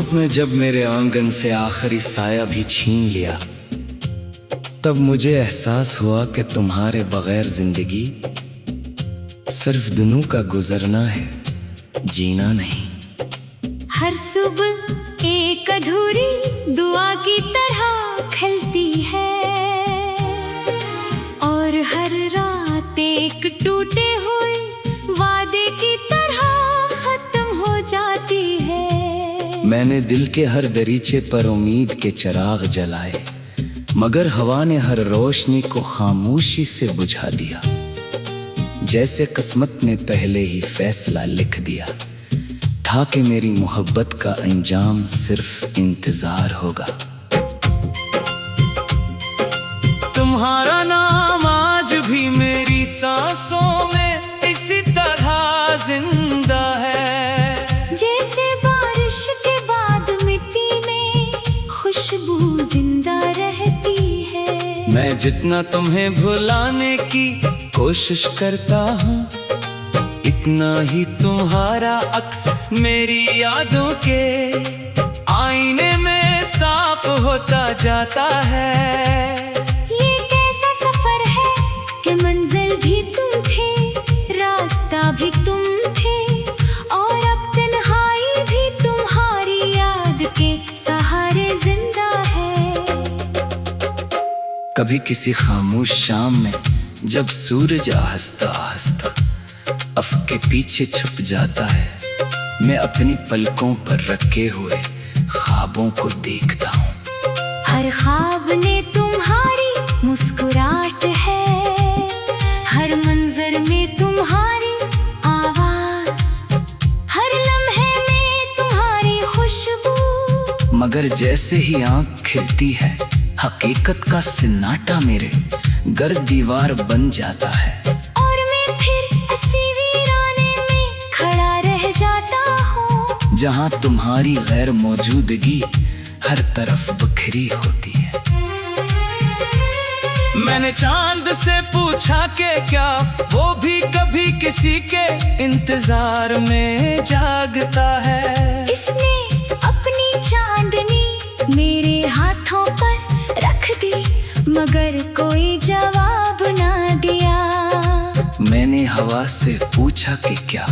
धूप में जब मेरे आंगन से आखिरी साया भी छीन लिया, तब मुझे एहसास हुआ कि तुम्हारे बगैर जिंदगी सिर्फ दिनों का गुजरना है, जीना नहीं। हर सुबह एक अधूरी दुआ की तरह खिलती है और हर रात एक टूटे हुए वादे की तरह खत्म हो जाती है। मैंने दिल के हर दरीचे पर उम्मीद के चिराग जलाए, मगर हवा ने हर रोशनी को खामोशी से बुझा दिया। जैसे किस्मत ने पहले ही फैसला लिख दिया था कि मेरी मोहब्बत का अंजाम सिर्फ इंतजार होगा। तुम्हारा नाम आज भी मेरी सांसों में इसी तरह जिंदा है, जैसे बारिश के बाद मिट्टी में खुशबू जिंदा रहती है। मैं जितना तुम्हें भुलाने की कोशिश करता हूँ, इतना ही तुम्हारा अक्स मेरी यादों के आईने में साफ होता जाता है। ये कैसा सफर है कि मंजिल भी तुम थे, रास्ता भी तुम थे और अब तन्हाई भी तुम्हारी याद के सहारे जिंदा है। कभी किसी खामोश शाम में जब सूरज आहिस्ता आहिस्ता अफ़क़ के पीछे छुप जाता है, मैं अपनी पलकों पर रखे हुए ख्वाबों को देखता हूँ। हर ख्वाब ने तुम्हारी मुस्कुराहट है, हर मंजर में तुम्हारी आवाज, हर लम्हे में तुम्हारी खुशबू। मगर जैसे ही आँख खिलती है, हकीकत का सन्नाटा मेरे गर्द दीवार बन जाता है और मैं फिर इसी वीराने में खड़ा रह जाता हूँ, जहाँ तुम्हारी गैर मौजूदगी हर तरफ बिखरी होती है। मैंने चांद से पूछा कि क्या वो भी कभी किसी के इंतजार में जागता है। इसने अपनी चांदनी मेरे हाथों पर रख दी, मगर कोई जवाब ना दिया। मैंने हवा से पूछा कि क्या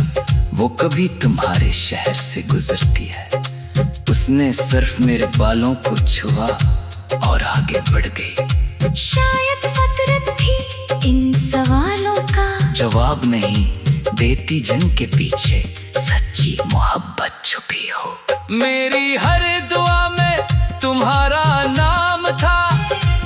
वो कभी तुम्हारे शहर से गुजरती है। उसने सिर्फ मेरे बालों को छुआ और आगे बढ़ गई। शायद फितरत भी इन सवालों का जवाब नहीं देती, जंग के पीछे सच्ची मोहब्बत छुपी हो। मेरी हर दुआ में तुम्हारा नाम था,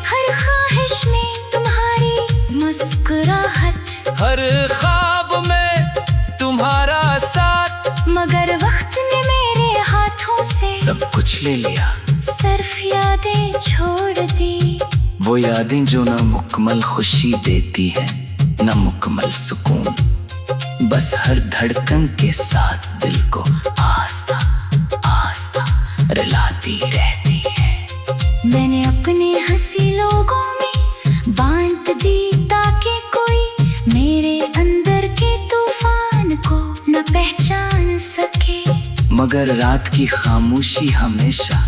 हर ख्वाहिश में तुम्हारी मुस्कुराहट, हर ख्वाब में तुम्हारा साथ। मगर वक्त ने मेरे हाथों से सब कुछ ले लिया, सिर्फ यादें छोड़ दी। वो यादें जो ना मुकम्मल खुशी देती है ना मुकम्मल सुकून, बस हर धड़कन के साथ दिल को आस्था आस्था रुलाती रहती है। मैंने अपने हंसी लोगों में बांट दी ताकि कोई मेरे अंदर के तूफान को न पहचान सके। मगर रात की खामोशी हमेशा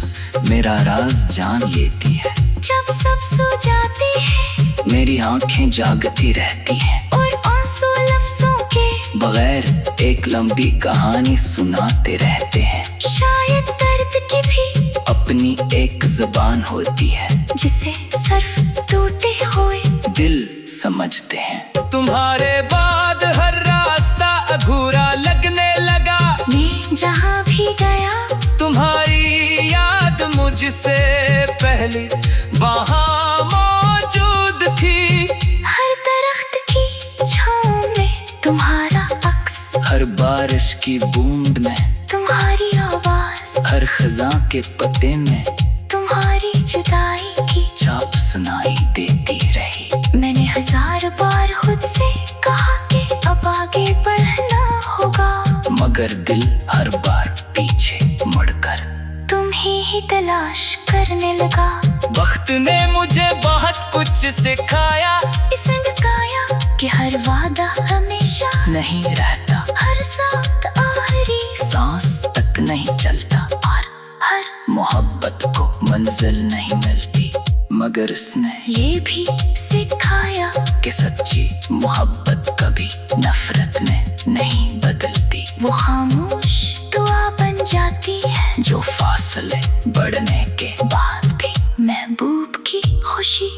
मेरा राज जान लेती है। जब सब सो जाते हैं, मेरी आंखें जागती रहती हैं और आंसू लफ्जों के बगैर एक लंबी कहानी सुनाते रहते हैं। शायद दर्द की भी अपनी एक जुबान होती है, जिसे सिर्फ टूटे हुए दिल समझते हैं। तुम्हारे बाद हर रास्ता अधूरा लगने लगा, मैं जहाँ भी गया तुम्हारी याद मुझसे पहले वहाँ मौजूद थी। हर दरख्त की छाँव में तुम्हारा अक्स, हर बारिश की बूंद में तुम्हारी आवाज, हर खज़ां के पत्ते में तुम्हारी जुदाई की छाप सुनाई देती रही। मैंने हजार बार खुद से कहा कि अब आगे बढ़ना होगा, मगर दिल हर बार पीछे मुड़कर तुम्हें ही तलाश करने लगा। वक्त ने मुझे बहुत कुछ सिखाया, इसे बताया कि हर वादा हमेशा नहीं रहता, हर साथ आखिरी सांस तक नहीं चलता, और हर मंजिल नहीं मिलती, मगर उसने ये भी सिखाया कि सच्ची मोहब्बत कभी नफरत में नहीं बदलती। वो खामोश दुआ बन जाती है जो फासले बढ़ने के बाद भी महबूब की खुशी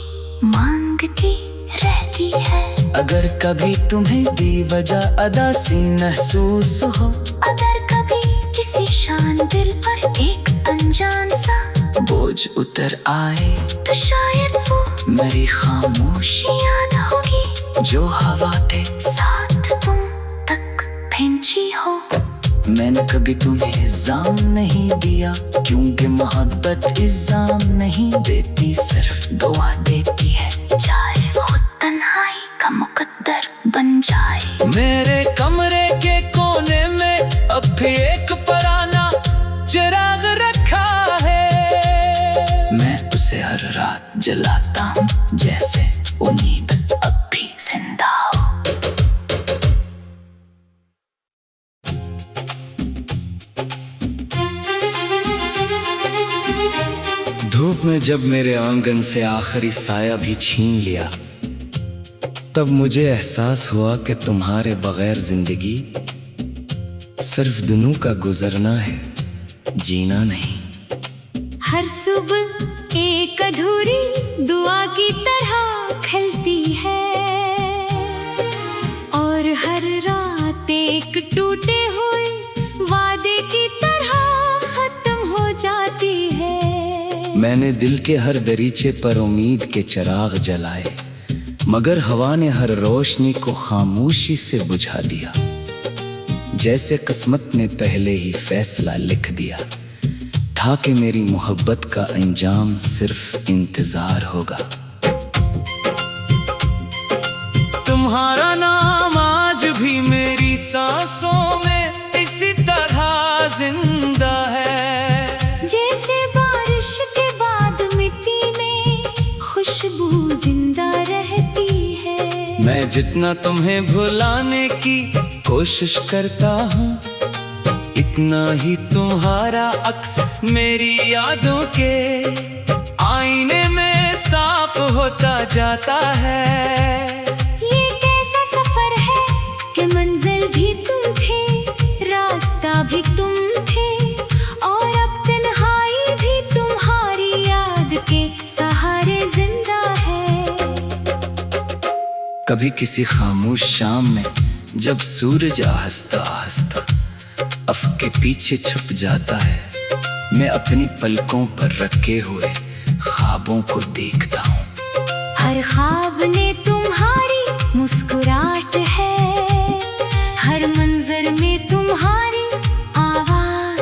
मांगती रहती है। अगर कभी तुम्हें बेवजह अदासी महसूस हो, अगर कभी किसी शान दिल पर एक अनजान सा बोझ उतर आए, तो शायद वो मेरी खामोशी याद होगी जो हवा थे साथ तुम तक पहुंची हो। मैंने कभी तुम्हें इल्जाम नहीं दिया, क्योंकि मोहब्बत इल्जाम नहीं देती, सिर्फ दुआ देती है चाहे खुद तन्हाई का मुकद्दर बन जाए। मेरे कमरे के कोने में अब भी एक पुराना चिराग रखा है, मैं उसे हर रात जलाता हूँ जैसे उम्मीद अब भी जिंदा हो। धूप में जब मेरे आंगन से आखिरी साया भी छीन लिया, तब मुझे एहसास हुआ कि तुम्हारे बगैर जिंदगी सिर्फ दिनों का गुजरना है, जीना नहीं। हर सुबह एक अधूरी दुआ की तरह खिलती है, और हर रात एक टूटे हुए वादे की तरह खत्म हो जाती है। मैंने दिल के हर दरीचे पर उम्मीद के चिराग जलाए, मगर हवा ने हर रोशनी को खामोशी से बुझा दिया। जैसे किस्मत ने पहले ही फैसला लिख दिया था कि मेरी मोहब्बत का अंजाम सिर्फ इंतजार होगा। तुम्हारा नाम आज भी मेरी सांसों में इसी तरह जिंदा है, जैसे बारिश के बाद मिट्टी में खुशबू जिंदा रहती है। मैं जितना तुम्हें भुलाने की कोशिश करता हूँ, इतना ही तुम्हारा अक्स मेरी यादों के आईने में साफ होता जाता है। ये कैसा सफर है कि मंजिल भी तुम थे, रास्ता भी तुम थे, और अब तन्हाई भी तुम्हारी याद के सहारे जिंदा है। कभी किसी खामोश शाम में जब सूरज आहिस्ता आहिस्ता अफ़क़ के पीछे छुप जाता है, मैं अपनी पलकों पर रखे हुए ख्वाबों को देखता हूँ। हर ख्वाब ने तुम्हारी मुस्कुराहट है, हर मंजर में तुम्हारी आवाज,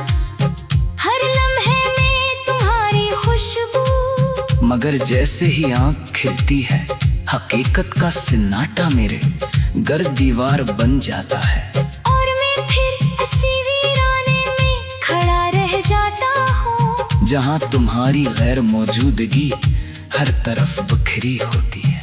हर लम्हे में तुम्हारी खुशबू। मगर जैसे ही आँख खिलती है, हकीकत का सन्नाटा मेरे घर दीवार बन जाता है, और मैं फिर इसी वीराने में खड़ा रह जाता हूँ, जहाँ तुम्हारी गैर मौजूदगी हर तरफ बिखरी होती है।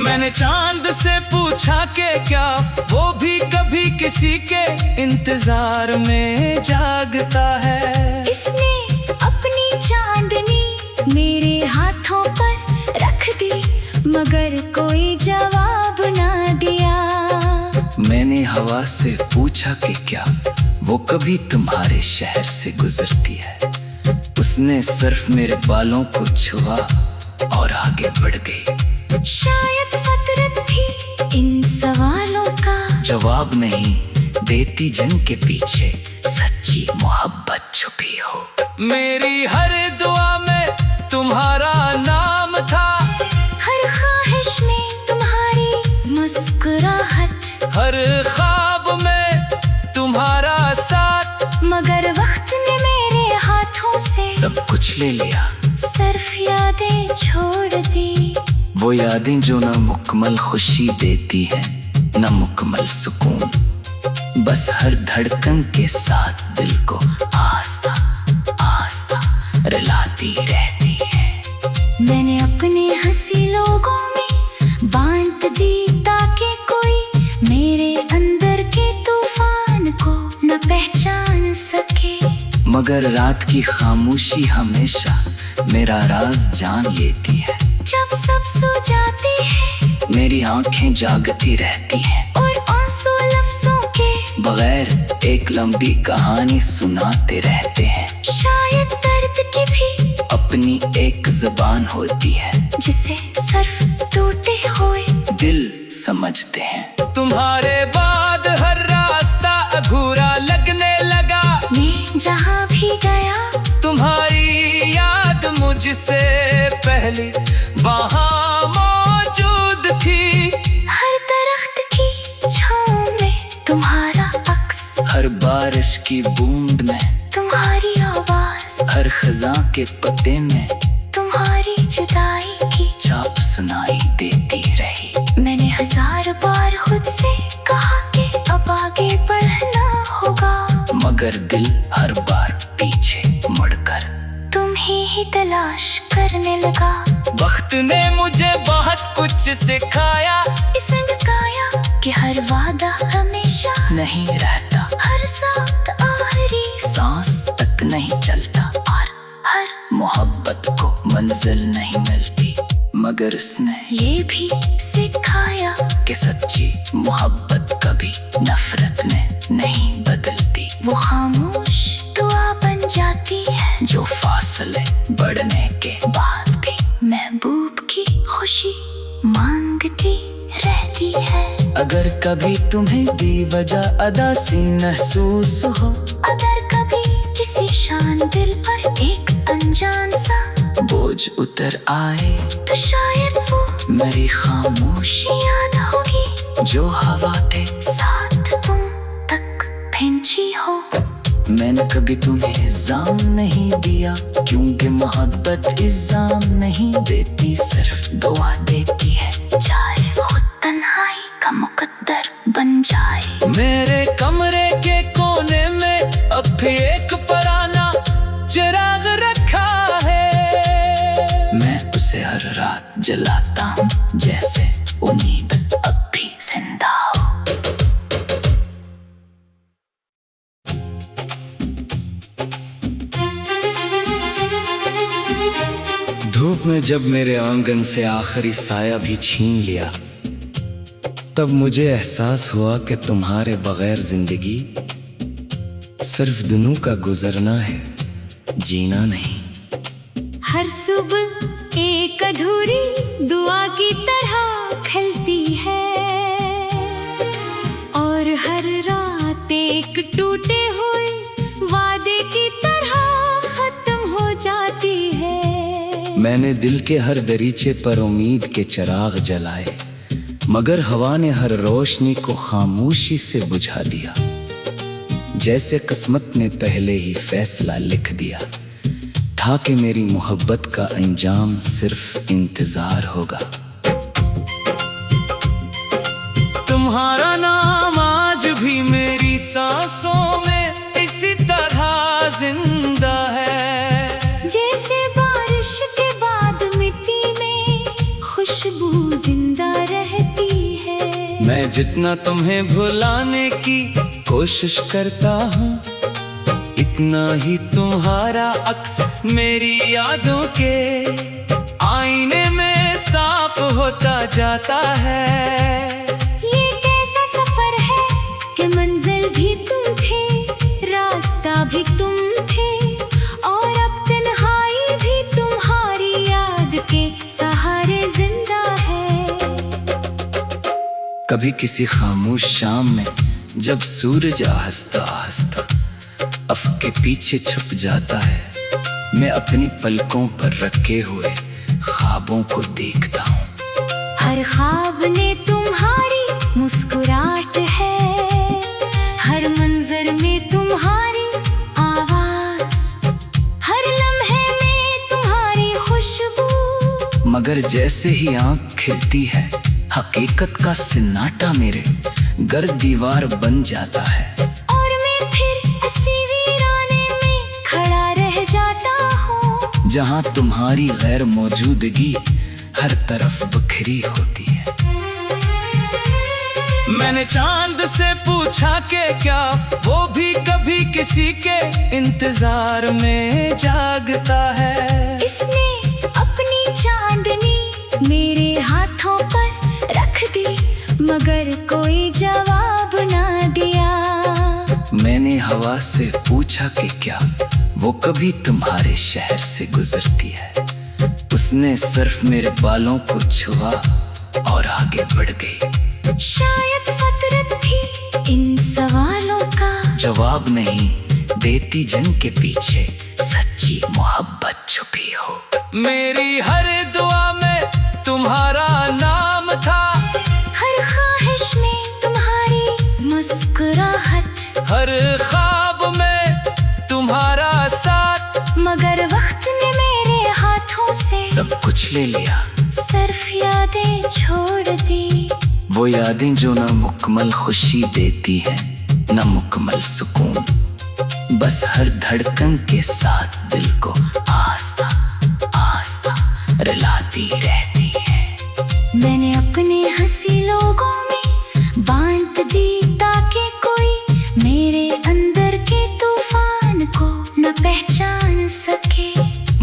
मैंने चांद से पूछा कि क्या वो भी कभी किसी के इंतजार में जागता है। इसने अपनी चांदनी मेरे हाथों पर रख दी, मगर कोई जवाब ना दिया। मैंने हवा से पूछा कि क्या वो कभी तुम्हारे शहर से गुजरती है, उसने सिर्फ मेरे बालों को छुआ और आगे बढ़ गई। शायद फितरत भी इन सवालों का जवाब नहीं देती, जिनके पीछे सच्ची मोहब्बत छुपी हो। मेरी हर दुआ में तुम्हारा नाम था, हर ख्वाहिश में तुम्हारी मुस्कुराहट, हर ख्वाब में तुम्हारा साथ, मगर वक्त ने मेरे हाथों से सब कुछ ले लिया, सिर्फ यादें छोड़ दी। वो यादें जो न मुकम्मल खुशी देती हैं, न मुकम्मल सुकून, बस हर धड़कन के साथ दिल को आस्था आस्था रुलाती रहती है। मैंने अपने हंसी लोगों में बांट दी, ताकि कोई मेरे अंदर के तूफान को न पहचान सके। मगर रात की खामोशी हमेशा मेरा राज जान लेती है। जब सब सो जाते हैं मेरी आंखें जागती रहती हैं और आंसू लफ्जों के बगैर एक लंबी कहानी सुनाते रहते हैं। शायद दर्द की भी अपनी एक जुबान होती है जिसे सिर्फ टूटे हुए दिल समझते हैं। तुम्हारे बाद हर रास्ता अधूरा लगने लगा। मैं जहाँ भी गया तुम्हारी याद मुझसे पहले वहाँ मौजूद थी। हर दरख्त की छाँव में तुम्हारा अक्स, हर बारिश की बूंद में, तुम्हारी आवाज, हर खज़ां के पत्ते में तुम्हारी जुदाई की छाप सुनाई देती रही। मैंने 1000 बार खुद से कहा कि अब आगे बढ़ना होगा, मगर दिल हर बार पीछे मुड़कर तुम्हें ही तलाश करने लगा। वक्त ने मुझे बहुत कुछ सिखाया। सिखाया कि हर वादा हमेशा नहीं रहता, हर साथ आखिरी सांस तक नहीं चलता, और हर मोहब्बत को मंजिल नहीं मिलती, मगर उसने ये भी सिखाया कि सच्ची मोहब्बत कभी नफरत में नहीं बदलती। वो खामोश दुआ बन जाती है जो फासले बढ़ने के बाद भी महबूब की खुशी मांगती रहती है। अगर कभी तुम्हें बेवजह अदासी महसूस हो, अगर कभी किसी शान दिल पर एक अनजान सा बोझ उतर आए, तो शायद वो मेरी खामोशी याद होगी जो हवा थे साथ तुम तक पहुंची हो। मैंने कभी तुम्हें इल्जाम नहीं दिया, क्योंकि मोहब्बत इल्जाम नहीं देती, सिर्फ दुआ देती है चाहे खुद तन्हाई का मुकद्दर बन जाए। मेरे कमरे के कोने में अब भी एक पुराना चिराग रखा है। मैं उसे हर रात जलाता हूँ जैसे उम्मीद अब भी जिंदा हो। धूप में जब मेरे आंगन से आखिरी साया भी छीन लिया, तब मुझे एहसास हुआ कि तुम्हारे बगैर जिंदगी सिर्फ दिनों का गुजरना है, जीना नहीं। हर सुबह एक अधूरी दुआ की तरह खिलती है और हर रात एक टूटे हुए वादे की तरह खत्म हो जाती है। मैंने दिल के हर दरीचे पर उम्मीद के चिराग जलाए, मगर हवा ने हर रोशनी को खामोशी से बुझा दिया। जैसे किस्मत ने पहले ही फैसला लिख दिया था कि मेरी मोहब्बत का अंजाम सिर्फ इंतजार होगा। तुम्हारा नाम आज भी मेरी सांसों में इसी तरह जिंदा है। जैसे बारिश के बाद मिट्टी में खुशबू जिंदा रहती है। मैं जितना तुम्हें भुलाने की कोशिश करता हूँ, इतना ही तुम्हारा अक्स मेरी यादों के आईने में साफ होता जाता है। ये कैसा सफर है कि मंजिल भी तुम थे, रास्ता भी तुम थे, और अब तन्हाई भी तुम्हारी याद के सहारे जिंदा है। कभी किसी खामोश शाम में जब सूरज आहिस्ता आहिस्ता अफ़क़ के पीछे छुप जाता है, मैं अपनी पलकों पर रखे हुए ख्वाबों को देखता हूँ। हर ख्वाब ने तुम्हारी मुस्कुराहट है, हर मंजर में तुम्हारी आवाज, हर लम्हे में तुम्हारी खुशबू। मगर जैसे ही आँख खिलती है, हकीकत का सन्नाटा मेरे घर दीवार बन जाता है। और मैं फिर इसी वीराने में खड़ा रह जाता हूँ, जहाँ तुम्हारी गैर मौजूदगी हर तरफ बिखरी होती है। मैंने चांद से पूछा कि क्या वो भी कभी किसी के इंतजार में जागता है। इसने अपनी चांदनी मेरे हाथों पर रख दी, मगर कोई जवाब ना दिया। मैंने हवा से पूछा कि क्या वो कभी तुम्हारे शहर से गुजरती है। उसने सिर्फ मेरे बालों को छुआ और आगे बढ़ गई। शायद फितरत भी इन सवालों का जवाब नहीं देती, जंग के पीछे सच्ची मोहब्बत छुपी हो। मेरी हर दुआ में तुम्हारा नाम था, हर ख्वाहिश में तुम्हारी मुस्कुराहट, हर ख्वाब में तुम्हारा साथ। मगर वक्त ने मेरे हाथों से सब कुछ ले लिया, सिर्फ यादें छोड़ दी। वो यादें जो ना मुकम्मल खुशी देती है ना मुकम्मल सुकून, बस हर धड़कन के साथ दिल को आस्था आस्था रुलाती रहती है। मैंने अपने हंसी लोगों में बांट दी, ताकि कोई मेरे अंदर के तूफान को न पहचान सके।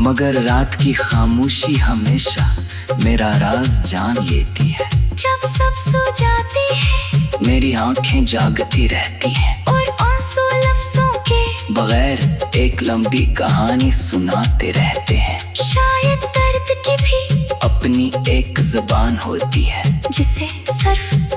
मगर रात की खामोशी हमेशा मेरा राज जान लेती है। जब सब सो जाते हैं, मेरी आंखें जागती रहती हैं और आंसू लफ्जों के बगैर एक लंबी कहानी सुनाते रहते हैं। शायद दर्द की भी अपनी एक जुबान होती है, जिसे सिर्फ